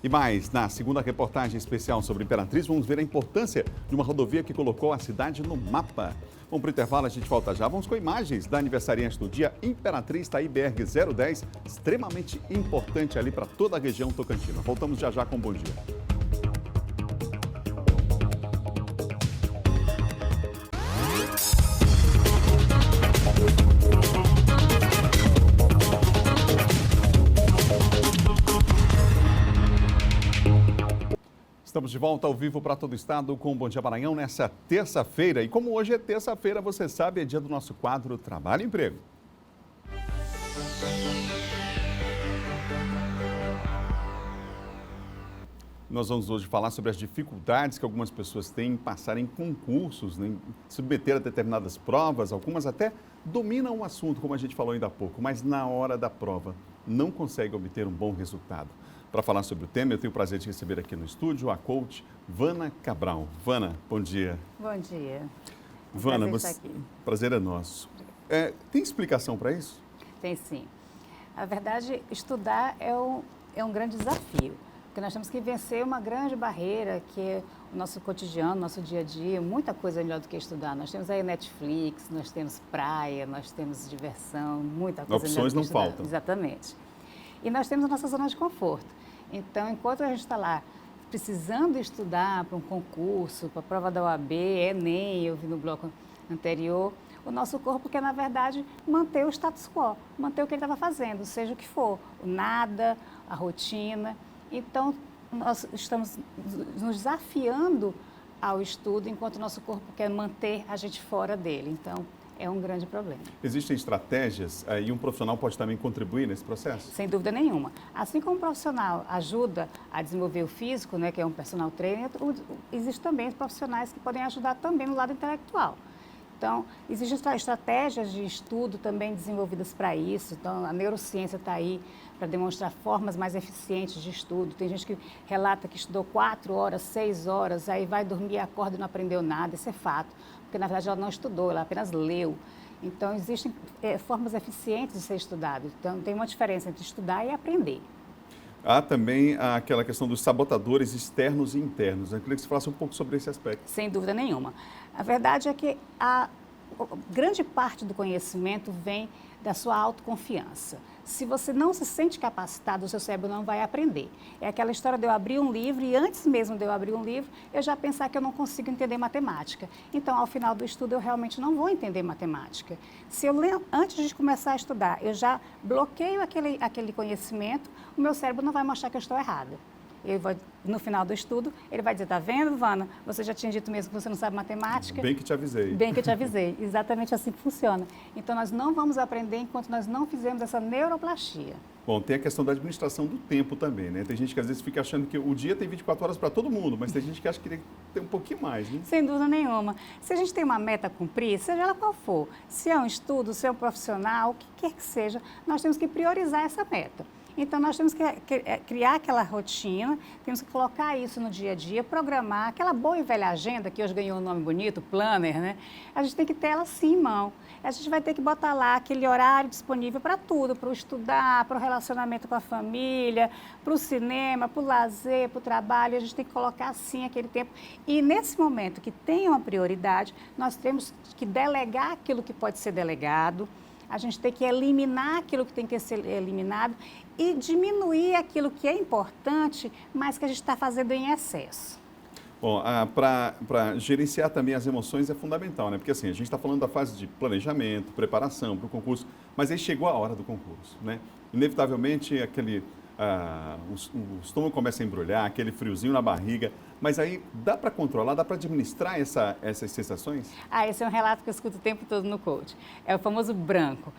E mais, na segunda reportagem especial sobre Imperatriz, vamos ver a importância de uma rodovia que colocou a cidade no mapa. Vamos para o intervalo, a gente volta já. Vamos com imagens da aniversariante do dia, Imperatriz Taí BR-010, extremamente importante ali para toda a região tocantina. Voltamos já já com Bom Dia. Estamos de volta ao vivo para todo o estado com o Bom Dia Maranhão nessa terça-feira. E como hoje é terça-feira, você sabe, é dia do nosso quadro Trabalho e Emprego. Nós vamos hoje falar sobre as dificuldades que algumas pessoas têm em passar em concursos, em submeter a determinadas provas. Algumas até dominam o assunto, como a gente falou ainda há pouco, mas na hora da prova não conseguem obter um bom resultado. Para falar sobre o tema, eu tenho o prazer de receber aqui no estúdio a coach Vana Cabral. Vana, bom dia. Bom dia. Vana, prazer é nosso. Tem explicação para isso? Tem sim. A verdade, estudar é um grande desafio, porque nós temos que vencer uma grande barreira que é o nosso cotidiano, nosso dia a dia, muita coisa melhor do que estudar. Nós temos aí Netflix, nós temos praia, nós temos diversão, muita coisa melhor do que estudar. Opções não faltam. Exatamente. E nós temos a nossa zona de conforto. Então, enquanto a gente está lá precisando estudar para um concurso, para a prova da OAB, Enem, eu vi no bloco anterior, o nosso corpo quer, na verdade, manter o status quo, manter o que ele estava fazendo, seja o que for, o nada, a rotina. Então, nós estamos nos desafiando ao estudo, enquanto o nosso corpo quer manter a gente fora dele. Então, é um grande problema. Existem estratégias e um profissional pode também contribuir nesse processo? Sem dúvida nenhuma. Assim como o profissional ajuda a desenvolver o físico, né, que é um personal trainer, existem também profissionais que podem ajudar também no lado intelectual. Então, existem estratégias de estudo também desenvolvidas para isso. Então, a neurociência está aí para demonstrar formas mais eficientes de estudo. Tem gente que relata que estudou 4 horas, 6 horas, aí vai dormir, acorda e não aprendeu nada. Isso é fato, porque na verdade ela não estudou, ela apenas leu. Então, existem formas eficientes de ser estudado. Então, tem uma diferença entre estudar e aprender. Há também aquela questão dos sabotadores externos e internos. Eu queria que você falasse um pouco sobre esse aspecto. Sem dúvida nenhuma. A verdade é que a grande parte do conhecimento vem da sua autoconfiança. Se você não se sente capacitado, o seu cérebro não vai aprender. É aquela história de eu abrir um livro e antes mesmo de eu abrir um livro, eu já pensar que eu não consigo entender matemática. Então, ao final do estudo, eu realmente não vou entender matemática. Se eu ler antes de começar a estudar, eu já bloqueio aquele conhecimento, o meu cérebro não vai mostrar que eu estou errada. No final do estudo, ele vai dizer, tá vendo, Vana? Você já tinha dito mesmo que você não sabe matemática. Bem que te avisei. Bem que te avisei. Exatamente assim que funciona. Então, nós não vamos aprender enquanto nós não fizermos essa neuroplastia. Bom, tem a questão da administração do tempo também, né? Tem gente que às vezes fica achando que o dia tem 24 horas para todo mundo, mas tem gente que acha que tem um pouquinho mais, né? Sem dúvida nenhuma. Se a gente tem uma meta a cumprir, seja ela qual for, se é um estudo, se é um profissional, o que quer que seja, nós temos que priorizar essa meta. Então, nós temos que criar aquela rotina, temos que colocar isso no dia a dia, programar aquela boa e velha agenda, que hoje ganhou um nome bonito, planner, né? A gente tem que ter ela sim em mão. A gente vai ter que botar lá aquele horário disponível para tudo, para o estudar, para o relacionamento com a família, para o cinema, para o lazer, para o trabalho. A gente tem que colocar sim aquele tempo. E nesse momento que tem uma prioridade, nós temos que delegar aquilo que pode ser delegado, a gente tem que eliminar aquilo que tem que ser eliminado e diminuir aquilo que é importante, mas que a gente está fazendo em excesso. Bom, para gerenciar também as emoções é fundamental, né? Porque assim, a gente está falando da fase de planejamento, preparação para o concurso, mas aí chegou a hora do concurso, né? Inevitavelmente, o estômago começa a embrulhar, aquele friozinho na barriga, mas aí dá para controlar, dá para administrar essas sensações? Esse é um relato que eu escuto o tempo todo no coach. É o famoso branco.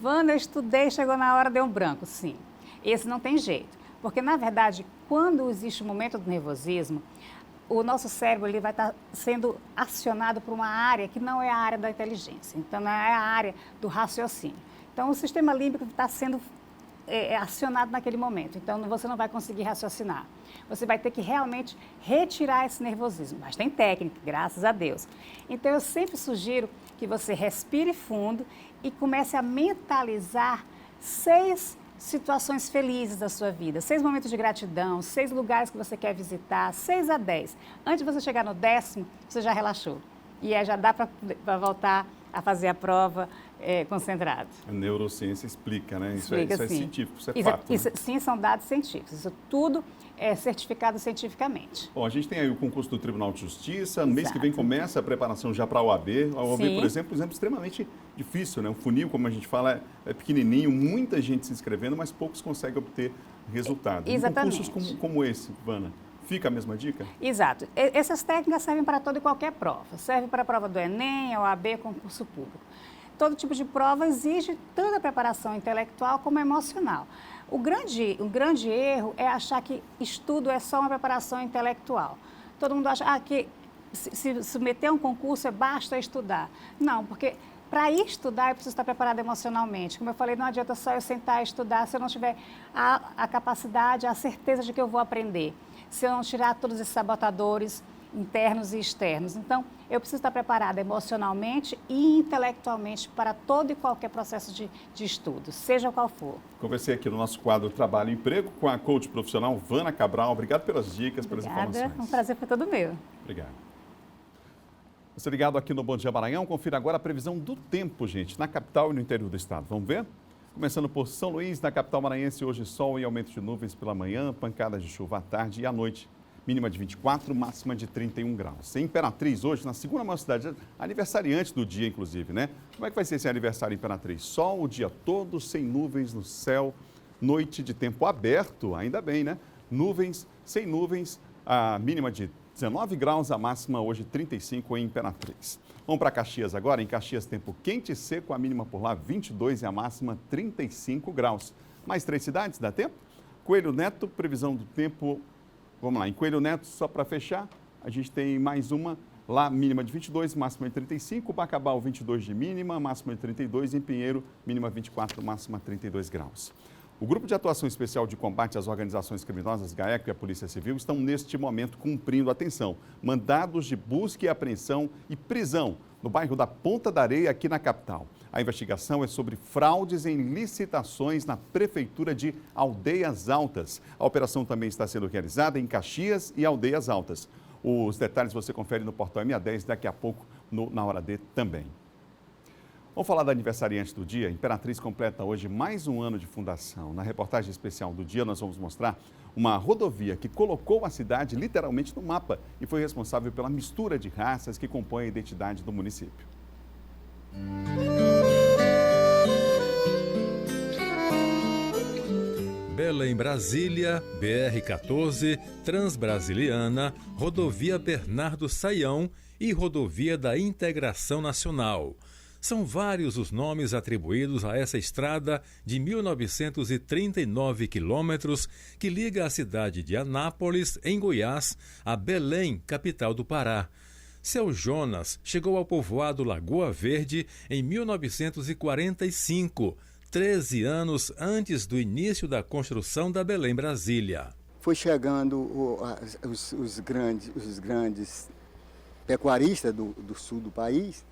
Vanda, eu estudei, chegou na hora, deu um branco. Sim, esse não tem jeito. Porque, na verdade, quando existe o momento do nervosismo, o nosso cérebro ele vai estar sendo acionado por uma área que não é a área da inteligência. Então, não é a área do raciocínio. Então, o sistema límbico está sendo acionado naquele momento. Então, você não vai conseguir raciocinar. Você vai ter que realmente retirar esse nervosismo. Mas tem técnica, graças a Deus. Então, eu sempre sugiro que você respire fundo e comece a mentalizar 6 situações felizes da sua vida, 6 momentos de gratidão, 6 lugares que você quer visitar, 6 a 10. Antes de você chegar no 10º, você já relaxou. E aí já dá para voltar a fazer a prova concentrado. A neurociência explica, né? Explica, isso é sim. científico, isso é fato. Isso, né? Sim, são dados científicos. Isso tudo é certificado cientificamente. Bom, a gente tem aí o concurso do Tribunal de Justiça, no mês que vem começa a preparação já para a OAB. A OAB, por exemplo, extremamente difícil, né? O funil, como a gente fala, é pequenininho, muita gente se inscrevendo, mas poucos conseguem obter resultado. Exatamente. Em concursos como esse, Vana, fica a mesma dica? Exato. Essas técnicas servem para toda e qualquer prova. Serve para a prova do Enem, a OAB, concurso público. Todo tipo de prova exige tanto a preparação intelectual como emocional. O grande erro é achar que estudo é só uma preparação intelectual. Todo mundo acha que se submeter a um concurso basta estudar. Não, porque para ir estudar eu preciso estar preparado emocionalmente. Como eu falei, não adianta só eu sentar e estudar se eu não tiver a capacidade, a certeza de que eu vou aprender. Se eu não tirar todos esses sabotadores internos e externos. Então, eu preciso estar preparada emocionalmente e intelectualmente para todo e qualquer processo de estudo, seja qual for. Conversei aqui no nosso quadro Trabalho e Emprego com a coach profissional Vana Cabral. Obrigado pelas dicas, pelas informações. Um prazer foi todo meu. Obrigado. Você ligado aqui no Bom Dia Maranhão, confira agora a previsão do tempo, gente, na capital e no interior do estado. Vamos ver? Começando por São Luís, na capital maranhense, hoje sol e aumento de nuvens pela manhã, pancadas de chuva à tarde e à noite. Mínima de 24, máxima de 31 graus. Em Imperatriz, hoje, na segunda maior cidade, aniversariante do dia, inclusive, né? Como é que vai ser esse aniversário em Imperatriz? Sol o dia todo, sem nuvens no céu, noite de tempo aberto, ainda bem, né? Nuvens, sem nuvens, a mínima de 19 graus, a máxima hoje 35 em Imperatriz. Vamos para Caxias agora. Em Caxias, tempo quente e seco, a mínima por lá 22 e a máxima 35 graus. Mais 3 cidades, dá tempo? Coelho Neto, previsão do tempo. Vamos lá, em Coelho Neto, só para fechar, a gente tem mais uma, lá mínima de 22, máxima de 35, Bacabal 22 de mínima, máxima de 32, em Pinheiro, mínima 24, máxima 32 graus. O Grupo de Atuação Especial de Combate às Organizações Criminosas, GAECO e a Polícia Civil estão neste momento cumprindo, atenção, mandados de busca e apreensão e prisão no bairro da Ponta da Areia, aqui na capital. A investigação é sobre fraudes em licitações na Prefeitura de Aldeias Altas. A operação também está sendo realizada em Caxias e Aldeias Altas. Os detalhes você confere no portal MA10 daqui a pouco, na Hora D também. Vamos falar da aniversariante do dia. Imperatriz completa hoje mais um ano de fundação. Na reportagem especial do dia, nós vamos mostrar uma rodovia que colocou a cidade literalmente no mapa e foi responsável pela mistura de raças que compõem a identidade do município. Belém, Brasília, BR-14, Transbrasiliana, Rodovia Bernardo Saião e Rodovia da Integração Nacional. São vários os nomes atribuídos a essa estrada de 1939 quilômetros que liga a cidade de Anápolis, em Goiás, a Belém, capital do Pará. Seu Jonas chegou ao povoado Lagoa Verde em 1945, 13 anos antes do início da construção da Belém Brasília. Foi chegando os grandes pecuaristas do sul do país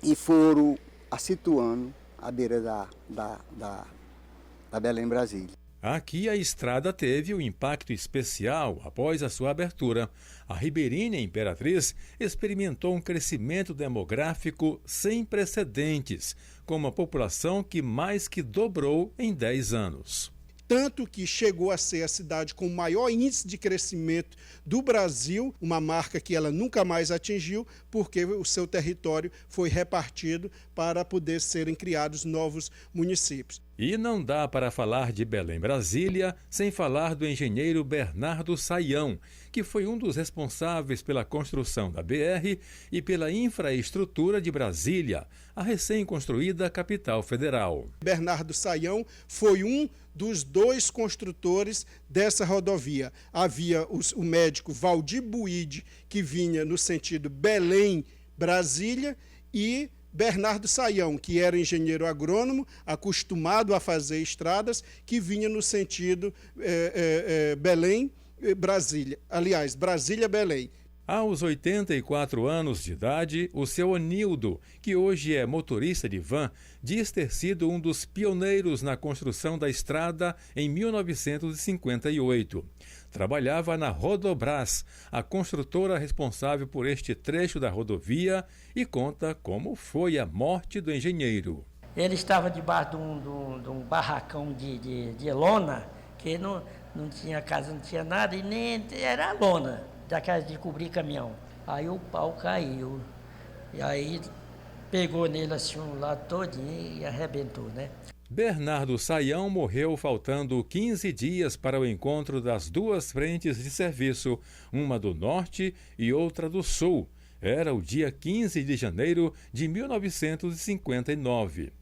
e foram a situando à beira da Belém Brasília. Aqui a estrada teve um impacto especial após a sua abertura. A ribeirinha Imperatriz experimentou um crescimento demográfico sem precedentes, com uma população que mais que dobrou em 10 anos. Tanto que chegou a ser a cidade com o maior índice de crescimento do Brasil, uma marca que ela nunca mais atingiu, porque o seu território foi repartido para poder serem criados novos municípios. E não dá para falar de Belém Brasília sem falar do engenheiro Bernardo Saião, que foi um dos responsáveis pela construção da BR e pela infraestrutura de Brasília, a recém-construída capital federal. Bernardo Saião foi um dos 2 construtores dessa rodovia. Havia o médico Valdir Buide, que vinha no sentido Belém-Brasília, e Bernardo Saião, que era engenheiro agrônomo, acostumado a fazer estradas, que vinha no sentido Belém-Brasília. Aliás, Brasília-Belém. Aos 84 anos de idade, o seu Onildo, que hoje é motorista de van, diz ter sido um dos pioneiros na construção da estrada em 1958. Trabalhava na Rodobras, a construtora responsável por este trecho da rodovia, e conta como foi a morte do engenheiro. Ele estava debaixo de um barracão de lona, que não tinha casa, não tinha nada, e nem era lona, daquelas de cobrir caminhão. Aí o pau caiu, e aí pegou nele assim um lado todinho e arrebentou, né? Bernardo Saião morreu faltando 15 dias para o encontro das 2 frentes de serviço, uma do norte e outra do sul. Era o dia 15 de janeiro de 1959.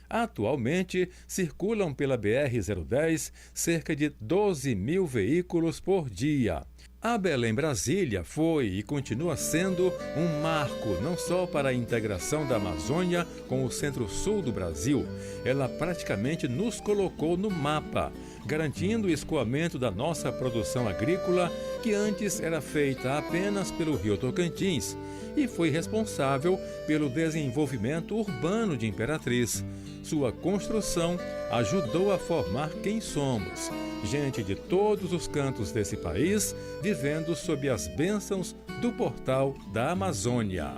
Atualmente, circulam pela BR-010 cerca de 12 mil veículos por dia. A Belém Brasília foi e continua sendo um marco não só para a integração da Amazônia com o centro-sul do Brasil. Ela praticamente nos colocou no mapa, garantindo o escoamento da nossa produção agrícola, que antes era feita apenas pelo Rio Tocantins, e foi responsável pelo desenvolvimento urbano de Imperatriz. Sua construção ajudou a formar quem somos, gente de todos os cantos desse país, vivendo sob as bênçãos do portal da Amazônia.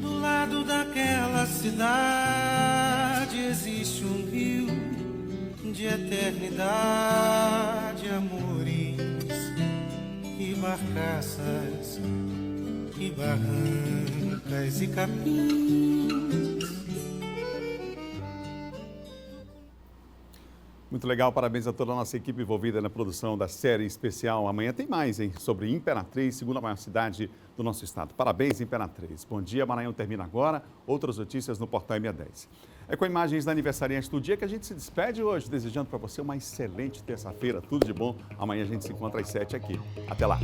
Do lado daquela cidade existe um rio de eternidade, amores e barcaças e barrancas e capins. Muito legal, parabéns a toda a nossa equipe envolvida na produção da série especial. Amanhã tem mais, hein? Sobre Imperatriz, segunda maior cidade do nosso estado. Parabéns, Imperatriz. Bom dia, Maranhão termina agora. Outras notícias no portal MA10. É com imagens da aniversariante do dia que a gente se despede hoje, desejando para você uma excelente terça-feira. Tudo de bom. Amanhã a gente se encontra às 7 aqui. Até lá.